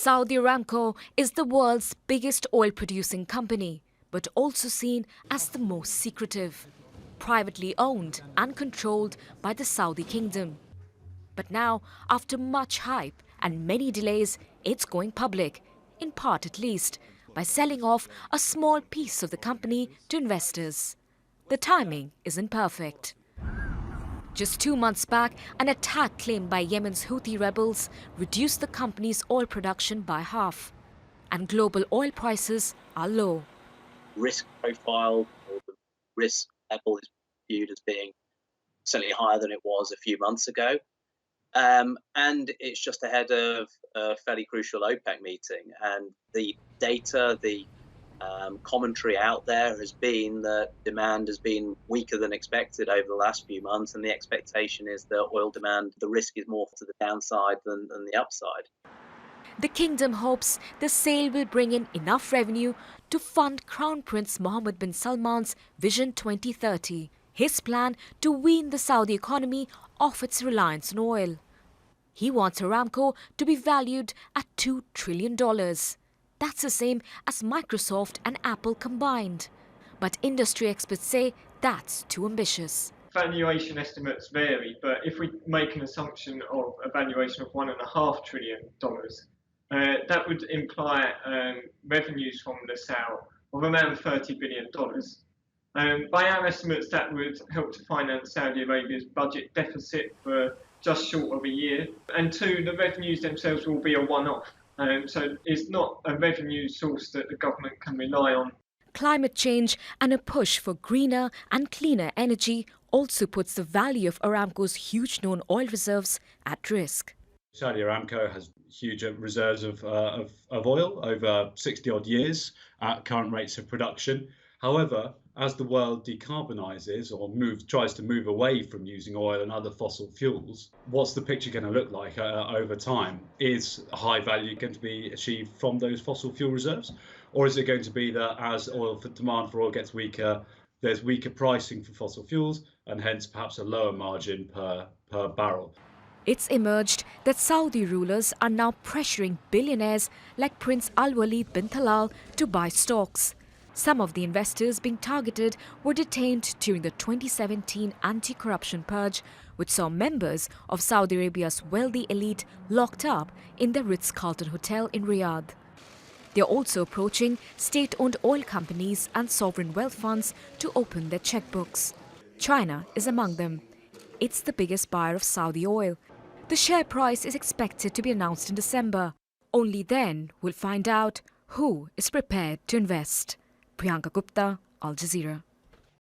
Saudi Aramco is the world's biggest oil-producing company, but also seen as the most secretive, privately owned and controlled by the Saudi kingdom. But now, after much hype and many delays, it's going public, in part at least, by selling off a small piece of the company to investors. The timing isn't perfect. Just 2 months back, an attack claimed by Yemen's Houthi rebels reduced the company's oil production by half. And global oil prices are low. Risk profile or the risk level is viewed as being certainly higher than it was a few months ago. And it's just ahead of a fairly crucial OPEC meeting. And the data, the commentary out there has been that demand has been weaker than expected over the last few months, and the expectation is that oil demand, the risk is more to the downside than the upside. The kingdom hopes the sale will bring in enough revenue to fund Crown Prince Mohammed bin Salman's Vision 2030, his plan to wean the Saudi economy off its reliance on oil. He wants Aramco to be valued at $2 trillion. That's the same as Microsoft and Apple combined. But industry experts say that's too ambitious. Valuation estimates vary, but if we make an assumption of a valuation of $1.5 trillion, that would imply revenues from the sale of around $30 billion. By our estimates, that would help to finance Saudi Arabia's budget deficit for just short of a year. And two, the revenues themselves will be a one-off. So it's not a revenue source that the government can rely on. Climate change and a push for greener and cleaner energy also puts the value of Aramco's huge known oil reserves at risk. Saudi Aramco has huge reserves of oil over 60 odd years at current rates of production. However, as the world decarbonises or tries to move away from using oil and other fossil fuels, what's the picture going to look like over time? Is high value going to be achieved from those fossil fuel reserves? Or is it going to be that as demand for oil gets weaker, there's weaker pricing for fossil fuels and hence perhaps a lower margin per barrel? It's emerged that Saudi rulers are now pressuring billionaires like Prince Al-Walid bin Talal to buy stocks. Some of the investors being targeted were detained during the 2017 anti-corruption purge, which saw members of Saudi Arabia's wealthy elite locked up in the Ritz-Carlton Hotel in Riyadh. They're also approaching state-owned oil companies and sovereign wealth funds to open their checkbooks. China is among them. It's the biggest buyer of Saudi oil. The share price is expected to be announced in December. Only then we'll find out who is prepared to invest. Priyanka, Gupta, Al Jazeera.